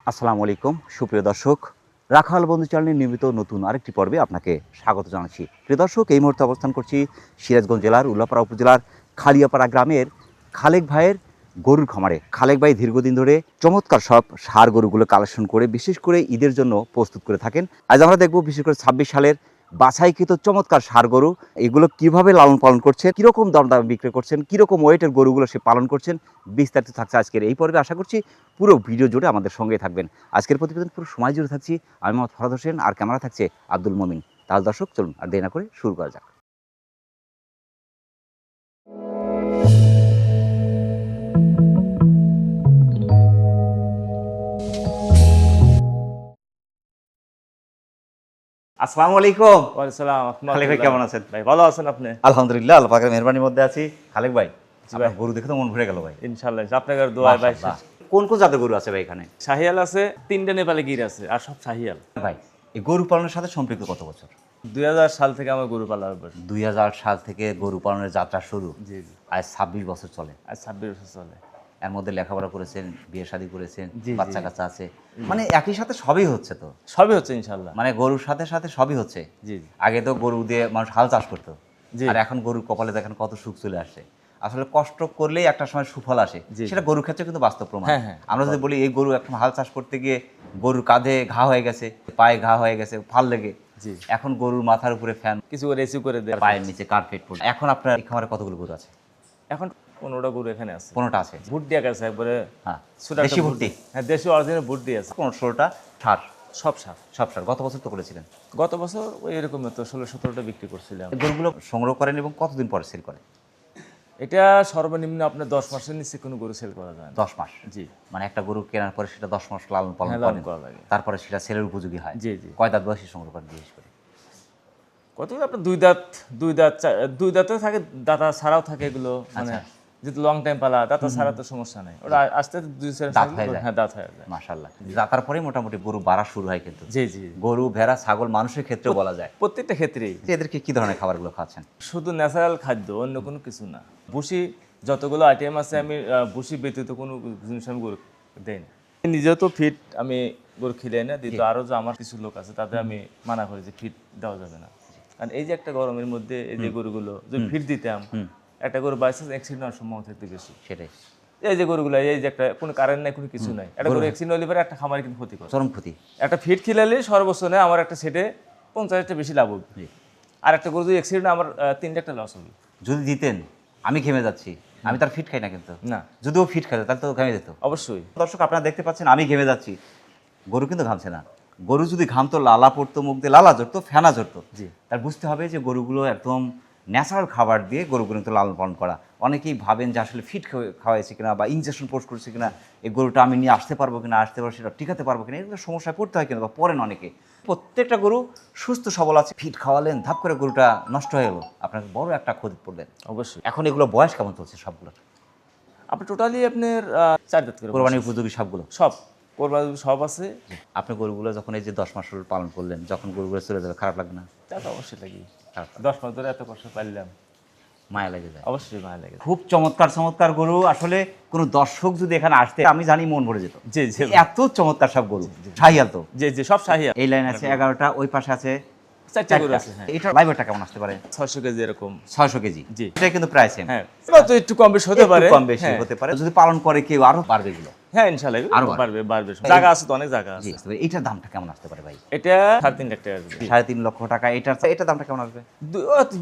আসসালামু আলাইকুম সুপ্রিয় দর্শক, রাখাল বন্ধু চ্যানেলের নিয়মিত নতুন আরেকটি পর্বে আপনাকে স্বাগত জানাচ্ছি। প্রিয় দর্শক, এই মুহূর্তে অবস্থান করছি সিরাজগঞ্জ জেলার উল্লাপাড়া উপজেলার খালিয়াপাড়া গ্রামের খালেক ভাইয়ের গরুর খামারে। খালেক ভাই দীর্ঘদিন ধরে চমৎকার সব ষাঁড় গরুগুলো কালেকশন করে বিশেষ করে ঈদের জন্য প্রস্তুত করে থাকেন। আজ আমরা দেখব বিশেষ করে ২৬ সালের বাছাইকৃত চমৎকার ষাঁড় গরু, এগুলো কিভাবে লালন পালন করছেন, কীরকম দরদামে বিক্রি করছেন, কীরকম ওয়েটের গরুগুলো সে পালন করছেন, বিস্তারিত থাকছে আজকের এই পর্বে। আশা করছি পুরো ভিডিও জুড়ে আমাদের সঙ্গে থাকবেন। আজকের প্রতিবেদন পুরো সময় জুড়ে থাকছি আমি মোহাম্মদ ফরহাদ হোসেন, আর ক্যামেরা থাকছে আব্দুল মমিন। তাহলে দর্শক চলুন আর দেরি না করে শুরু করা যাক। আসসালামু আলাইকুম। খালেক ভাই কেমন আছেন? ভাই ভালো আছেন আপনি? আলহামদুলিল্লাহ, আল্লাহ পাকের মেহরবানির মধ্যে আছি। খালেক ভাই, আপনার গরু দেখে তো মন ভরে গেল ভাই। ইনশাআল্লাহ আপনাদের দোয়ায় ভাই। কোন কোন জাতের গরু আছে ভাই এখানে? শাহিয়াল আছে, 3টা নেপালি গির আছে, আর সব শাহিয়াল। ভাই এই গরু পালনের সাথে সম্পৃক্ত কত বছর? 2000 সাল থেকে আমার গরু পালা হবে। 2000 সাল থেকে গরু পালনের যাত্রা শুরু। জি জি। আজ 26 বছর চলে। আজ 26 বছর চলে। এর মধ্যে লেখাপড়া করেছেন, বিয়ে শাদী করেছেন, জি, জি। বাচ্চা কাচ্চা আছে, মানে একই সাথে সবই হচ্ছে। তো সবই হচ্ছে ইনশাআল্লাহ। মানে গরুর সাথে সাথে সবই হচ্ছে। জি জি। আগে তো গরু দিয়ে মানুষ হাল চাষ করতো, জি। আর এখন গরুর কপালে দেখেন কত সুখ চলে আসে। আসলে কষ্ট করলেই একটা সময় সুফল আসে, জি। সেটা গরুর ক্ষেত্রে কিন্তু বাস্তব প্রমাণ। হ্যাঁ, হ্যাঁ। আমরা যদি বলি এই গরু এখন হাল চাষ করতে গিয়ে গরুর কাঁধে ঘা হয়ে গেছে, পায়ে ঘা হয়ে গেছে ফাল লেগে, জি। এখন গরুর মাথার উপরে ফ্যান, কিছু করে এসি করে দেয়, পায়ের নিচে কার্পেট পড়ে। এখন আপনার এই খামারে কতগুলো গরু আছে? এখন 15টা গরু এখানে আছে। 15টা আছে। ভুট দিয়া গেছে একবারে। হ্যাঁ, ছোট একটা দেশি ভুট ভুট্টি। হ্যাঁ, দেশি অরিজিনাল ভুট দিয়ে আছে। 15-16টা ষাঁড়, সব সার। সব ষাঁড়। গত বছর তো করেছিলেন। গত বছর ওই এরকম তো 16-17টা বিক্রি করছিলাম। এই গরুগুলো সংগ্রহ করেন এবং কতদিন পরে সেল করেন? এটা সর্বনিম্ন আপনার 10 মাসের নিচে কোনো গরু সেল করা যায় না। 10 মাস। জি। মানে একটা গরু কেনার পরে সেটা 10 মাস লালন পালন হ্যাঁ, লালন করেন, করা লাগে। তারপরে সেটা সেলের উপযোগী হয়। জি জি। কয় দাঁত বয়সে সংগ্রহ করেন বিশেষ করে? কতগুলো আপনার দুই দাঁতে থাকে, দাঁতা ছাড়াও থাকে এগুলো, মানে যেহেতু লং টাইম পালা, দাঁতা ছাড়া তো সমস্যা নাই, ওটা আস্তে আস্তে 2-4 দাঁত হয়ে যায়। হ্যাঁ, দাঁত হয়ে যায়। মাশাআল্লাহ, দাঁতার পরে মোটামুটি গরু বাড়া শুরু হয় কিন্তু। জি জি। গরু, ভেড়া, ছাগল মানুষের ক্ষেত্রেও বলা যায়। প্রত্যেকটা ক্ষেত্রেই যে এদেরকে কি ধরনের খাবারগুলো খাচ্ছেন? শুধু ন্যাচারাল খাদ্য, অন্য কোনো কিছু না। ভুসি যতগুলো আইটেম আছে, আমি ভুসি ব্যতীত কোনো জিনিস আমি গরু দেই না। নিজেও তো ফিট আমি গরু খিলাই না, দ্বিতীয় আরও যে আমার কিছু লোক আছে তাদের আমি মানা করি যে ফিট দেওয়া যাবে না। কারণ এই যে একটা গরমের মধ্যে এই যে গরুগুলো যদি ফিট দিতাম, একটা গরু বাইচান্স অ্যাক্সিডেন্ট হওয়ার সম্ভাবনা থাকতে বেশি। সেটাই। এই যে গরুগুলো, এই যে একটা কোনো কারেন্ট নাই, কোনো কিছু নাই, একটা গরু অ্যাক্সিডেন্ট হলে পরে একটা খামারে কিন্তু ক্ষতি করে, চরম ক্ষতি। একটা ফিট খিলালে সর্বোচ্চ নেয় আমার একটা সেটে 50টা বেশি লাভ হবে। আর একটা গরু যদি অ্যাক্সিডেন্ট, আমার 3টা লস হবে। যদি দিতেন, আমি ঘেমে যাচ্ছি, আমি তার ফিট খাই না কিন্তু। না, যদিও ফিট খাই তাহলে তো ঘেমে যেত। অবশ্যই। দর্শক আপনারা দেখতে পাচ্ছেন আমি ঘেমে যাচ্ছি, গরু কিন্তু ঘামছে না। গরু যদি ঘামতো, লালা পড়তো, মুখ দিয়ে লালা ঝরতো, ফেনা ঝরতো, জি। তার বুঝতে হবে যে গরুগুলো একদম ন্যাচারাল খাবার দিয়ে গরুগুলো কিন্তু লালন পালন করা। অনেকেই ভাবেন যে আসলে ফিট খাওয়াইছে কিনা বা ইনজেকশন পোস্ট করছে কিনা, এই গরুটা আমি নিয়ে আসতে পারবো কিনা, আসতে পারবো সেটা টিকাতে পারবো কিনা, এগুলো সমস্যায় পড়তে হয় কিনা বা পড়েন অনেকে। প্রত্যেকটা গরু সুস্থ সবল আছে, ফিট খাওয়ালেন, ধাপ করে গরুটা নষ্ট হয়ে গেলো, আপনাকে বড় একটা ক্ষতি পড়লেন। অবশ্যই। এখন এগুলো বয়স কেমন চলছে সবগুলো? আপনি টোটালি আপনার 4 দাঁত করে কোরবানির উপযোগী সবগুলো? সব কোরবানি সব আছে। আপনি গরুগুলো যখন এই যে 10 মাস পালন করলেন, যখন গরুগুলো চলে যাবে খারাপ লাগবে না? তা তো অবশ্যই লাগি। খারাপ, 10 মাস ধরে এত কষ্ট পাইলাম, মায়া লেগে যায়। অবশ্যই মায়া লাগে। খুব চমৎকার চমৎকার গরু। আসলে কোনো দর্শক যদি এখানে আসতে, আমি জানি মন ভরে যেত। জি জি। এত চমৎকার সব গরু। শাহিয়াল তো? জি জি, সব শাহিয়া। এই লাইন আছে 11টা, ওই পাশে আছে 4টা গরু আছে। হ্যাঁ, এটা লাইভেরটা কেমন আসতে পারে? 600 কেজি এরকম। 600 কেজি। জি। এটা কিন্তু প্রায় সেম। হ্যাঁ, এবার তো একটু কম বেশি হতে পারে। কম বেশি হতে পারে, যদি পালন করে কেউ আরো বাড়বে এগুলো। হ্যাঁ, ইনশাআল্লাহ আরো বাড়বে বাড়বে। জায়গা আছে তো, অনেক জায়গা জি, আছে। আসতে পারে। এটার দামটা কেমন আসতে পারে ভাই? এটা 3.5 লাখ টাকা আসবে। 3.5 লক্ষ টাকা। এটার দামটা কেমন আসবে?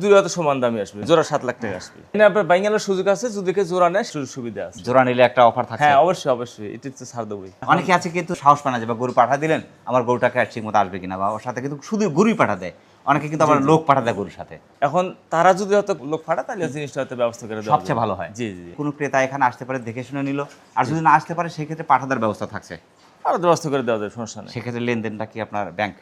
দুই হাতে সমান দামই আসবে, জোড়া 7 লাখ টাকা আসবে। এখানে আপনার বাইঙ্গালের সুযোগ আছে, যদি কেউ জোড়া নেয় সুযোগ সুবিধা আছে। জোড়া নিলে একটা অফার থাকে। হ্যাঁ, অবশ্যই অবশ্যই, এটা তো ছাড় দেবই। অনেকে আছে কিন্তু সাহস পায় না যে গরু পাঠা দিলেন, আমার গরুটাকে ঠিক মতো আসবে কিনা, বা ওর সাথে কিন্তু শুধু গরুই পাঠা দেয়। অনেকে কিন্তু আবার লোক পাঠা দেয় গরুর সাথে। এখন তারা যদি হয়তো লোক ফাটা, তাহলে জিনিসটা হয়তো ব্যবস্থা করে দেওয়া সবচেয়ে ভালো হয়। জি জি। কোনো ক্রেতা এখানে আসতে পারে, দেখে শুনে নিল, আর যদি না আসতে পারে সেক্ষেত্রে পাঠাদার ব্যবস্থা থাকছে। আরো ব্যবস্থা করে দেওয়া যায়, সমস্যা নেই। সেক্ষেত্রে লেনদেনটা কি আপনার ব্যাংক?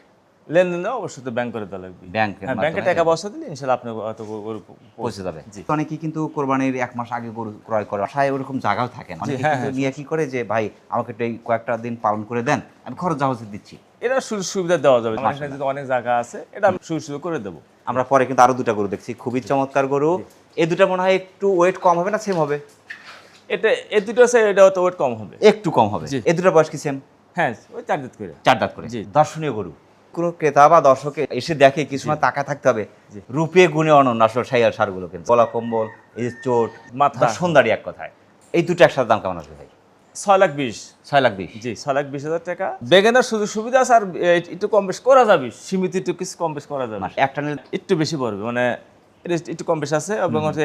লেনদেন দেওয়া অবশ্যই তো ব্যাংক করে দেওয়া লাগবে। ব্যাংকের হ্যাঁ, ব্যাংকে টাকা বসা দিলে ইনশাআল্লাহ আপনার হয়তো গরু পৌঁছে যাবে। জি। অনেকেই কিন্তু কোরবানির 1 মাস আগে গরু ক্রয় করে, আশায় ওরকম জায়গাও থাকে না। অনেকে হ্যাঁ, কিন্তু নিয়ে কি করে যে ভাই আমাকে একটু এই কয়েকটা দিন পালন করে দেন, আমি খরচ জাহাজে দিচ্ছি। এটা সুযোগ সুবিধা দেওয়া যাবে। আমার এখানে যদি অনেক জায়গা আছে, এটা আমি সুযোগ সুবিধা করে দেবো। আমরা পরে কিন্তু আরো 2টা গরু দেখছি, খুবই চমৎকার গরু। এই 2টা মনে হয় একটু ওয়েট কম হবে না সেম হবে? এটা এই দুটো আছে, এটা হয়তো ওয়েট কম হবে। একটু কম হবে। জি। এই 2টার বয়স কি সেম? হ্যাঁ ওই 4 দাঁত করে। 4 দাঁত করে। জি। দর্শনীয় গরু। কোনো ক্রেতা বা দর্শক এসে দেখে কিছু সময় তাকায় থাকতে হবে। জি। রূপে গুণে অনন্য আসলে শাহিওয়াল ষাঁড়গুলো কিন্তু গলা কম্বল, এই যে চোট, মাথা। সুন্দরী এক কথায়। এই দুটো একসাথে দাম কেমন আসবে ভাই? 6,20,000 6,20,000। জি 6,20,000 টাকা। বেগানের সুযোগ সুবিধা আছে আর একটু কম বেশ করা যাবে, সীমিত একটু কিছু কম বেশ করা যাবে। একটা নিলে একটু বেশি পড়বে, মানে এটা একটু কম বেশ আছে এবং হচ্ছে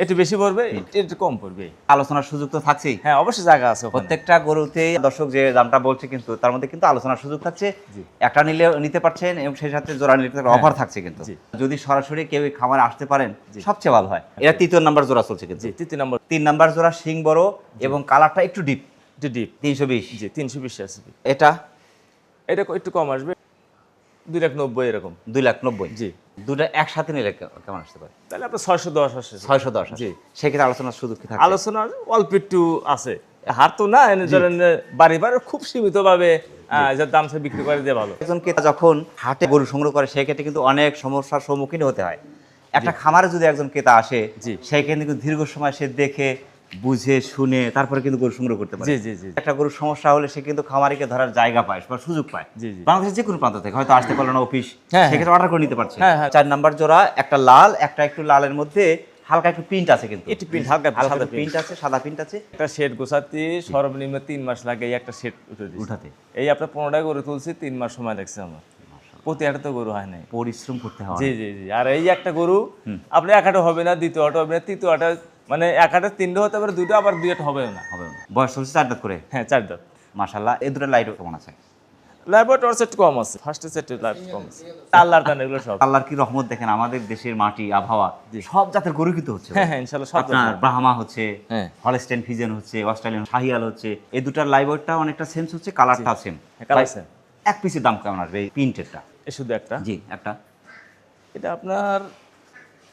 একটু বেশি পড়বে, একটু কম পড়বে। আলোচনার সুযোগ তো থাকছেই। হ্যাঁ অবশ্যই জায়গা আছে ওখানে। প্রত্যেকটা গরুতেই দর্শক যে দামটা বলছে কিন্তু তার মধ্যে কিন্তু আলোচনার সুযোগ থাকছে। জি। একটা নিলে নিতে পারছেন এবং সেই সাথে জোড়া নিতে অফার থাকছে কিন্তু। জি। যদি সরাসরি কেউ এই খামারে আসতে পারেন সবচেয়ে ভালো হয়। এটা 3 নম্বর জোড়া চলছে কিন্তু। জি 3 নম্বর 3 নম্বর জোড়া শিং বড় এবং কালারটা একটু ডিপ। একটু ডিপ। 320। জি 320 আছে। এটা এটা একটু কম আসবে, 2,90,000 এরকম। 2,90,000। জি। দুটো একসাথে নিলে কেমন আসতে পারে? তাহলে আপনার 610 আসে। 610। জি। সেক্ষেত্রে আলোচনার সুযোগ কি থাকে? আলোচনা অল্প একটু আছে, হার তো না এনে ধরেন বাড়ি খুব সীমিত ভাবে যার দাম সে বিক্রি করে দিয়ে ভালো। একজন ক্রেতা যখন হাটে গরু সংগ্রহ করে সেক্ষেত্রে কিন্তু অনেক সমস্যার সম্মুখীন হতে হয়। একটা খামারে যদি একজন ক্রেতা আসে জি। সেখানে কিন্তু দীর্ঘ সময় সে দেখে বুঝে শুনে তারপরে কিন্তু গরু সংগ্রহ করতে পারে। জি জি জি একটা গরুর সমস্যা হলে সে কিন্তু খামারিকে ধরার জায়গা পায় বা সুযোগ পায়। জি, জি। বাংলাদেশের যে কোনো প্রান্ত থেকে হয়তো আসতে পারলো না অফিস, হ্যাঁ, সেক্ষেত্রে অর্ডার করে নিতে পারছে। হ্যাঁ, হ্যাঁ। 4 নাম্বার জোড়া একটা লাল, একটা একটু লালের মধ্যে হালকা একটু প্রিন্ট আছে কিন্তু। একটু প্রিন্ট হালকা হালকা সাদা প্রিন্ট আছে, সাদা প্রিন্ট আছে। একটা শেড গোছাতে সর্বনিম্ন 3 মাস লাগে, এই একটা শেড উঠাতে এই আপনার 15টা গরু তুলছি, 3 মাস সময় লাগছে আমার। প্রতি হাটে তো গরু হয় নাই। পরিশ্রম করতে হয়। জি জি জি। আর এই একটা গরু আপনি এক হাটে হবে না, দ্বিতীয় হাটে হবে না, তৃতীয় হাটে মানে এক হাটে 3টে হতে পারে, 2টো আবার 2 হাটে হবে না। হবে না। বয়স চলছে 4 দাঁত করে। হ্যাঁ 4 দাঁত। মাশাআল্লাহ। এই দুটো লাইট কেমন আছে? ল্যাবরেটরি সেট কম আছে, ফার্স্টের সেট লাইট কম আছে। আল্লাহর দান এগুলো সব। আল্লাহর কি রহমত দেখেন, আমাদের দেশের মাটি আবহাওয়া সব জাতের গরু কিন্তু হচ্ছে। হ্যাঁ হ্যাঁ ইনশাআল্লাহ সব আপনার ব্রাহ্মা হচ্ছে, হ্যাঁ। হলস্টেইন ফ্রিজিয়ান হচ্ছে, অস্ট্রেলিয়ান শাহিয়াল হচ্ছে। এই দুটার লাইভটা অনেকটা সেন্স হচ্ছে, কালারটা সেম। Colour same. এক পিসের দাম কেমন আসবে এই প্রিন্টেরটা? এই শুধু একটা। জি, একটা এটা আপনার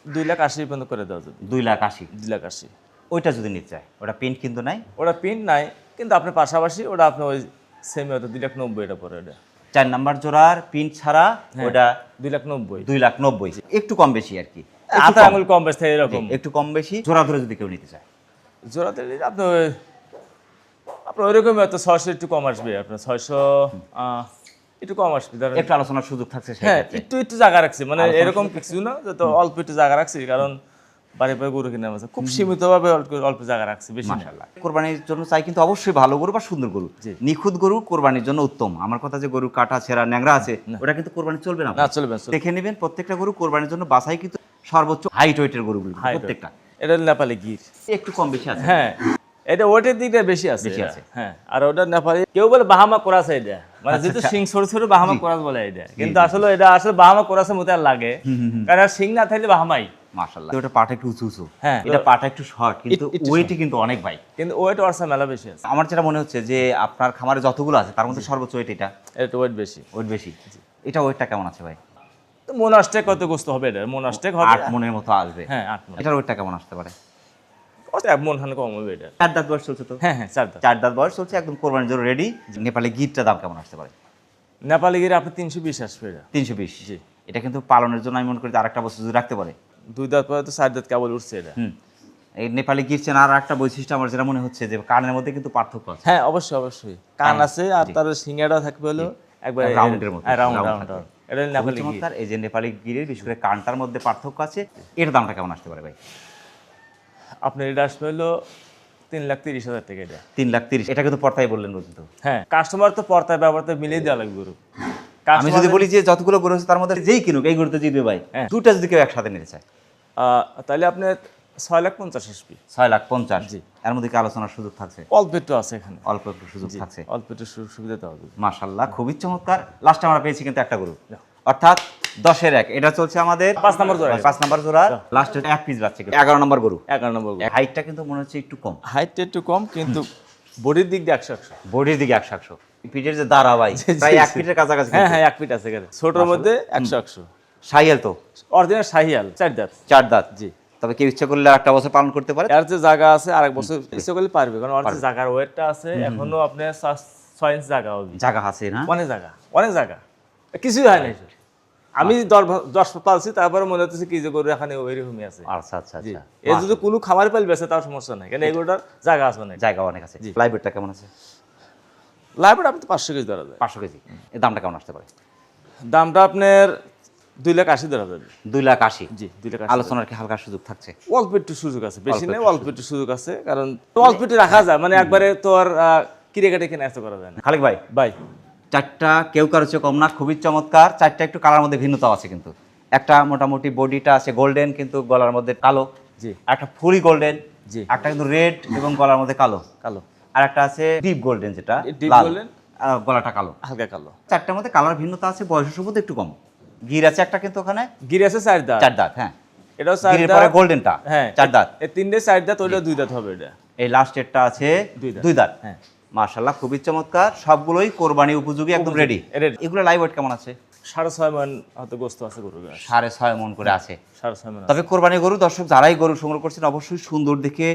2,80,000 পর্যন্ত করে দেওয়া যাবে। 2,80,000। 2,80,000 ওইটা যদি নিতে চায়, ওটা প্রিন্ট কিন্তু নাই। ওটা প্রিন্ট নাই, কিন্তু আপনার পাশাপাশি ওটা আপনার ওই সেমি হয়তো 2,90,000 এটা পরে ওটা। 4 নাম্বার জোড়ার প্রিন্ট ছাড়া ওটা 2,90,000। 2,90,000। একটু কম বেশি আর কি। আধা আঙুল কম বেশ থাকে এরকম। একটু কম বেশি জোড়া ধরে যদি কেউ নিতে চায়। জোড়াতে আপনার ওইরকম হয়তো 600 একটু কম আসবে, আপনার 600 একটু কম আসবে ধরেন। একটু আলোচনার সুযোগ থাকছে হ্যাঁ সেক্ষেত্রে। একটু জায়গা রাখছি, মানে এরকম কিছু না, যত অল্প একটু জায়গা রাখছি, কারণ বাড়ি বাড়ি গরু কিনে আছে খুব সীমিতভাবে অল্প জায়গা রাখছি, বেশি না। মাশাআল্লাহ। কোরবানির জন্য চাই কিন্তু অবশ্যই ভালো গরু বা সুন্দর গরু। নিখুঁত গরু কোরবানির জন্য উত্তম। আমার কথা যে গরু কাটা ছেঁড়া ন্যাংরা আছে ওটা কিন্তু কোরবানি চলবে না। না চলবে না। দেখে নেবেন প্রত্যেকটা গরু কোরবানির জন্য বাছাই কিন্তু সর্বোচ্চ হাইট ওয়েটের গরুগুলো প্রত্যেকটা। এটা নেপালি গির। একটু কম বেশি আছে। হ্যাঁ এটা ওয়েটের দিকটা বেশি আছে। বেশি আছে। হ্যাঁ আর ওটা নেপালি কেউ বলে বাহামা কোরাস, এটা মানে যেহেতু সিং ছোট ছোট বাহামা কোরাস বলে এটা, কিন্তু আসলে এটা আসলে বাহামা কোরাসের মতো আর লাগে, কারণ সিং না থাকলে বাহামাই। মাশাআল্লাহ। ওটা পাটা একটু উঁচু উঁচু, হ্যাঁ এটা পাটা একটু শর্ট, কিন্তু ওয়েটই কিন্তু অনেক ভাই। কিন্তু ওয়েট অর্সা মেলা বেশি আছে। আমার যেটা মনে হচ্ছে যে আপনার খামারে যতগুলো আছে তার মধ্যে সর্বোচ্চ ওয়েট এটা। এটা ওয়েট বেশি। ওয়েট বেশি। এটা ওয়েটটা কেমন আছে ভাই? তো মোনাস্টেক কত গোস্ত হবে এটা? মোনাস্টেক হবে 8 মনের মতো আসবে। হ্যাঁ 8 মন। এটার ওয়েটটা কেমন আসতে পারে? ওটা 1 মন কম হবে এটা। 4 দাঁত বয়স চলছে তো? হ্যাঁ হ্যাঁ 4 দাঁত। 4 দাঁত বয়স চলছে, একদম কোরবানির জন্য রেডি। নেপালি গিরটা দাম কেমন আসতে পারে? নেপালি গিরে আপনি 320 আসবে এটা। 320। জি। এটা কিন্তু পালনের জন্য আমি মনে করি আরেকটা বছর যদি রাখতে পারে। 2 দাঁত পরে তো 4 দাঁত কেবল উঠছে এটা। এই নেপালি গিরছেন আর একটা বৈশিষ্ট্য আমার যেটা মনে হচ্ছে যে কানের মধ্যে কিন্তু পার্থক্য আছে। হ্যাঁ অবশ্যই অবশ্যই কান আছে, আর তার সিঙ্গাটা থাকবে হলো একবার রাউন্ডের মতো। Round round round. থাকবে। এটা নেপালি গির। চমৎকার। এই যে নেপালি গিরের বিশেষ করে কানটার মধ্যে পার্থক্য আছে, এর দামটা কেমন আসতে পারে ভাই? আপনার এটা আসবে হলো 3,30,000 টাকা এটা। 3,30,000। এটা কিন্তু পর্তায় বললেন বুঝতো। হ্যাঁ কাস্টমার তো পর্তায় ব্যবহারতে মিলিয়ে দেওয়া লাগবে গরু। আমি যদি বলি যে যতগুলো গরু আছে তার মধ্যে যেই কিনুক এই গরু তো জিতবে ভাই। হ্যাঁ। দুটা যদি কেউ একসাথে নিতে চায় তাহলে আপনি 6,50,000 আসবে। 6,50,000। জি। এর মধ্যে কি আলোচনার সুযোগ থাকছে? অল্প একটু আছে এখানে, অল্প একটু সুযোগ থাকছে। অল্প একটু সুবিধা দেওয়া যাবে। মাশাআল্লাহ, খুবই চমৎকার। লাস্ট আমরা পেয়েছি কিন্তু একটা গরু, অর্থাৎ 10-এর 1। এটা চলছে আমাদের 5 নম্বর জোড়া। 5 নাম্বার জোড়া। লাস্টে এক পিস যাচ্ছে 11 নম্বর গরু। 11 নম্বর গরু। হাইটটা কিন্তু মনে হচ্ছে একটু কম। হাইটটা একটু কম, কিন্তু বডির দিক দিয়ে 100। বডির দিকে 100। পিঠের যে দাঁড়া ভাই প্রায় 1 ফিটের কাছাকাছি। হ্যাঁ হ্যাঁ 1 ফিট আছে এখানে, ছোটর মধ্যে 100। শাহিয়াল তো অরিজিনাল শাহিয়াল 4 দাঁত। 4 দাঁত। জি। তবে কেউ ইচ্ছা করলে একটা বছর পালন করতে পারে। এর যে জায়গা আছে আরেক বছর ইচ্ছে করলে পারবে, কারণ ওর যে জায়গার ওয়েটটা আছে এখনো আপনার 6 ইঞ্চ জায়গা হবে। জায়গা আছে না? অনেক জায়গা কিছুই হয় না। আমি 10 পালছি, তারপরে মনে হচ্ছে কি যে গরু এখানে ওইরকমই আছে। আচ্ছা আচ্ছা আচ্ছা। এই যদি কোনো খামার পাইল বেছে তার সমস্যা নাই, কারণ এই গরুটার জায়গা আছে অনেক। জায়গা অনেক আছে। লাইব্রেরিটা কেমন আছে? লাইভটা আপনি 500 কেজি ধরা যায়। 500 কেজি, এর দামটা কেমন আসতে পারে? দামটা আপনার 2,80,000 ধরা যাবে। 2,80,000। জি, 2,80,000। আলোচনার কি হালকা সুযোগ থাকছে? অল্প একটু সুযোগ আছে, বেশি নেই, অল্প একটু সুযোগ আছে, কারণ অল্প একটু রাখা যায়, মানে একবারে তো আর কিনে কেটে কিনে এত করা যায় না। খালেক ভাই, ভাই চারটা কেউ কারো চেয়ে কম না, খুবই চমৎকার। চারটা একটু কালার মধ্যে ভিন্নতা আছে, কিন্তু একটা মোটামুটি বডিটা আছে গোল্ডেন, কিন্তু গলার মধ্যে কালো। জি, একটা ফুলি গোল্ডেন, জি, একটা কিন্তু রেড এবং গলার মধ্যে কালো। কালো। আর একটা আছে ডিপ গোল্ডেন, যেটা ডিপ লাল, গোল্ডেন, আর গলাটা কালো। হালকা কালো। চারটার মধ্যে কালার ভিন্নতা আছে, বয়সের সম্বন্ধে একটু কম। গির আছে একটা, কিন্তু ওখানে গিরি আছে 4 দাঁত। 4 দাঁত। হ্যাঁ, এটাও 4 গিরের দাঁত। পরে গোল্ডেনটা, হ্যাঁ, 4 দাঁত। এই তিনটে 4 দাঁত, ওইটা 2 দাঁত হবে এটা। এই লাস্টেরটা আছে 2 দাঁত। হ্যাঁ, মাশাআল্লাহ, খুবই চমৎকার। সবগুলোই কোরবানি উপযোগী, একদম রেডি। ready। এগুলো লাইভ ওয়েট কেমন আছে? 6.5 মণ হয়তো গোস্ত আছে গরুর। 6.5 মণ করে আছে। 6.5 মণ। তবে কোরবানি গরু, দর্শক যারাই গরু সংগ্রহ করছেন অবশ্যই সুন্দর দেখে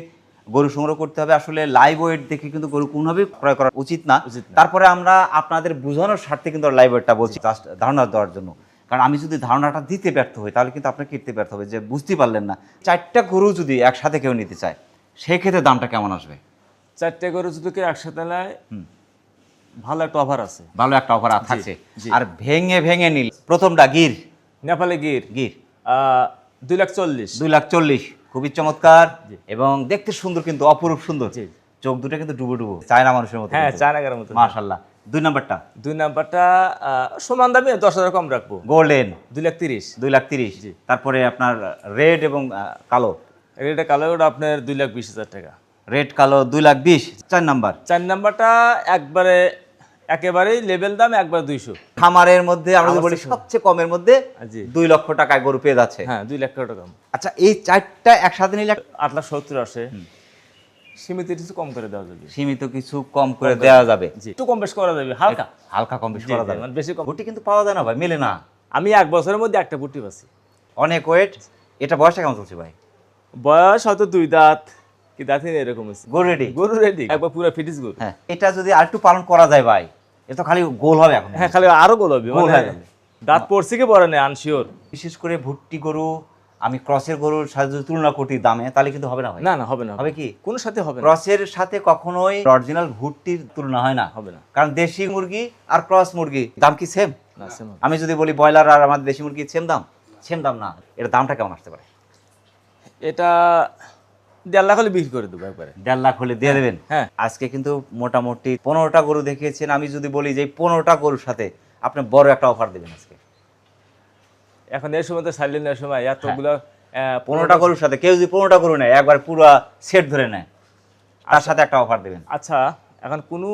গরু সংগ্রহ করতে হবে। আসলে লাইভ ওয়েট দেখে কিন্তু গরু কোনোভাবেই ক্রয় করা উচিত না। তারপরে আমরা আপনাদের বোঝানোর স্বার্থে কিন্তু লাইভ ওয়েটটা বলছি, জাস্ট ধারণা দেওয়ার জন্য। কারণ আমি যদি ধারণাটা দিতে ব্যর্থ হই, তাহলে কিন্তু আপনাকে কিনতে ব্যর্থ হবে, যে বুঝতে পারলেন না। চারটা গরু যদি একসাথে কেউ নিতে চায়, সেই ক্ষেত্রে দামটা কেমন আসবে? 4টে গরু যদি কেউ একসাথে নেয়, ভালো একটা অফার আছে। ভালো একটা অফার থাকছে। জি। আর ভেঙে ভেঙে নিল, প্রথমটা গির, নেপালে গির গির 2,40,000। 2,40,000, খুবই চমৎকার এবং দেখতে সুন্দর, কিন্তু অপরূপ সুন্দর। জি। চোখ দুটো কিন্তু ডুবো ডুবো, চায়না মানুষের মতো। হ্যাঁ, চায়নাগারের মতো। মাশাআল্লাহ। 2 নাম্বারটা 2 নাম্বারটা সমান দামে 10,000 কম রাখবো, গোল্ডেন 2,30,000। 2,30,000। তারপরে আপনার রেড এবং কালো, এটা কালো, ওটা আপনার 2,20,000 টাকা। রেড কালো 2,20,000। 4 নাম্বার 4 নাম্বারটা একেবারেই লেভেল দাম, একবার 200। খামারের মধ্যে আমরা যদি বলি সবচেয়ে কমের মধ্যে জি। 2 লক্ষ টাকায় গরু পেয়ে যাচ্ছে। হ্যাঁ, 2 লাখ টাকা কম। আচ্ছা, এই চারটা একসাথে নিলে 8,70,000 আসে। সীমিত কিছু কম করে দেওয়া যাবে। সীমিত কিছু কম করে দেওয়া যাবে। জি, একটু কম বেশ করা যাবে, হালকা। হালকা কম বেশি জি, করা জি, যাবে। মানে বেশি কম। ভুট্টি কিন্তু পাওয়া যায় না ভাই, মেলে না। আমি 1 বছরের মধ্যে একটা ভুট্টি পাচ্ছি। অনেক ওয়েট। এটা বয়সটা কেমন চলছে ভাই? বয়স হয়তো 2 দাঁত কি দাঁতই নেই, এরকম হচ্ছে। গরু রেডি। গরু রেডি, একবার পুরো ফিটিস গরু। হ্যাঁ, এটা যদি আরেকটু পালন করা যায় ভাই, এটা তো খালি গোল হবে এখন। হ্যাঁ, খালি আরো গোল হবে, গোল মানে হয়ে যাবে। দাঁত পড়ছে কি পড়ে না আনশিওর। বিশেষ করে ভুট্টি গরু আমি ক্রসের গরুর সাথে যদি তুলনা করি দামে, তাহলে কিন্তু হবে না ভাই। না না, হবে না। হবে কি? কোনো সাথে হবে না, ক্রসের সাথে কখনোই অরিজিনাল ভুট্টির তুলনা হয় না। হবে না। কারণ দেশি মুরগি আর ক্রস মুরগি দাম কি সেম? না, same হবে। আমি যদি বলি ব্রয়লার আর আমাদের দেশি মুরগি সেম দাম, সেম দাম না। এর দামটা কেমন আসতে পারে? এটা 1.5 লাখ হলে বিক্রি করে দেবো একবারে। 1.5 লাখ হলে দিয়ে দেবেন? হ্যাঁ। আজকে কিন্তু মোটামুটি 15টা গরু দেখিয়েছেন। আমি যদি বলি যে 15টা গরুর সাথে আপনি বড় একটা অফার দেবেন আজকে। এখন এই সময় তো সাইলেন্ট, এই সময় এতগুলো 15টা গরুর সাথে কেউ যদি 15টা গরু নেয়, একবার পুরো সেট ধরে নেয়, তার সাথে একটা অফার দেবেন। আচ্ছা, এখন কোনো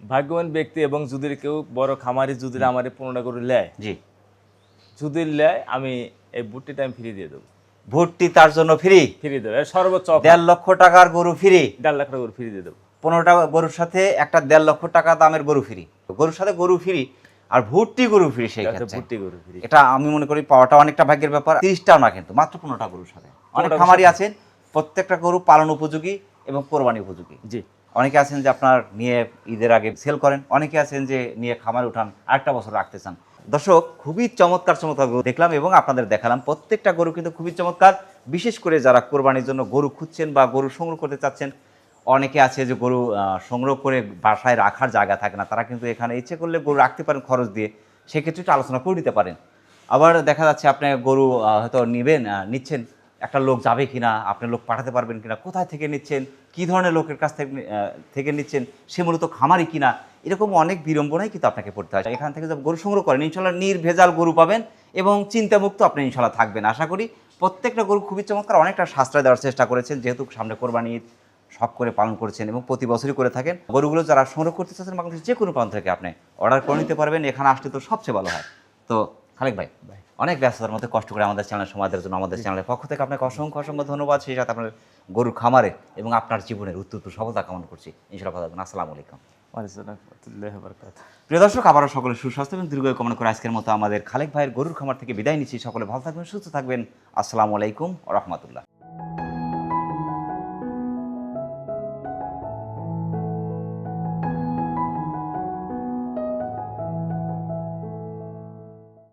ভাগ্যবান ব্যক্তি এবং যদি কেউ বড় খামারি যদি আমার 15টা গরু নেয়, জি, যদি নেয়, আমি এই বুটটিটা আমি ফ্রি দিয়ে দেবো। ভর্তি তার জন্য ফ্রি? ফ্রি দেবো, সর্বোচ্চ 1.5 লক্ষ টাকার গরু ফ্রি। 1.5 লাখ টাকা গরু ফ্রি দিয়ে দেবো। 15টা গরুর সাথে একটা 1.5 লক্ষ টাকা দামের গরু ফ্রি। গরুর সাথে গরু ফ্রি আর ভর্তি গরু ফ্রি। সেই ক্ষেত্রে বুট্টি গরু ফ্রি। এটা আমি মনে করি পাওয়াটা অনেকটা ভাগ্যের ব্যাপার। 30টাও না, কিন্তু মাত্র 15টা গরুর সাথে। অনেক খামারি আছেন প্রত্যেকটা গরু পালন উপযোগী এবং কোরবানি উপযোগী। জি। অনেকে আছেন যে আপনার নিয়ে ঈদের আগে সেল করেন, অনেকে আছেন যে নিয়ে খামারে উঠান, আরেকটা বছর রাখতে চান। দর্শক, খুবই চমৎকার চমৎকার গরু দেখলাম এবং আপনাদের দেখালাম। প্রত্যেকটা গরু কিন্তু খুবই চমৎকার। বিশেষ করে যারা কোরবানির জন্য গরু খুঁজছেন বা গরু সংগ্রহ করতে চাচ্ছেন, অনেকে আছে যে গরু সংগ্রহ করে বাসায় রাখার জায়গা থাকে না, তারা কিন্তু এখানে ইচ্ছে করলে গরু রাখতে পারেন খরচ দিয়ে। সেক্ষেত্রে একটু আলোচনা করে দিতে পারেন। আবার দেখা যাচ্ছে আপনি গরু হয়তো নিচ্ছেন, একটা লোক যাবে কিনা, আপনি লোক পাঠাতে পারবেন কিনা, কোথায় থেকে নিচ্ছেন, কী ধরনের লোকের কাছ থেকে নিচ্ছেন, সে মূলত খামারি কিনা, এরকম অনেক বিড়ম্বনাই কিন্তু আপনাকে পড়তে হয়। এখান থেকে যখন গরু সংগ্রহ করেন, ইনশাল্লাহ নির্ভেজাল গরু পাবেন এবং চিন্তামুক্ত আপনি ইনশাল্লাহ থাকবেন। আশা করি প্রত্যেকটা গরু খুবই চমৎকার, অনেকটা সাশ্রয় দেওয়ার চেষ্টা করেছেন, যেহেতু সামনে কোরবানি ঈদ শখ করে পালন করছেন এবং প্রতি বছরই করে থাকেন। গরুগুলো যারা সংগ্রহ করতে চাচ্ছেন, বাংলাদেশের যে কোনো প্রান্ত থেকে আপনি অর্ডার করে নিতে পারবেন। এখানে আসলে তো সবচেয়ে ভালো হয়। তো খালেক ভাই, অনেক ব্যস্ততার মধ্যে কষ্ট করে আমাদের চ্যানেল সময় দেওয়ার জন্য আমাদের চ্যানেলের পক্ষ থেকে আপনাকে অসংখ্য অসংখ্য ধন্যবাদ। সেই সাথে আপনার গরুর খামারে এবং আপনার জীবনের উত্তর সফলতা কামনা করছি। ইনশাআল্লাহ ভালো থাকবেন। আসসালামু আলাইকুম। প্রিয় দর্শক, আবারও সকলের সুস্বাস্থ্য এবং দীর্ঘায়ু কামনা করে আজকের মতো আমাদের খালেক ভাইয়ের গরুর খামার থেকে বিদায় নিচ্ছি। সকলে ভালো থাকবেন, সুস্থ থাকবেন। আসসালামু আলাইকুম ওয়া রাহমাতুল্লাহ।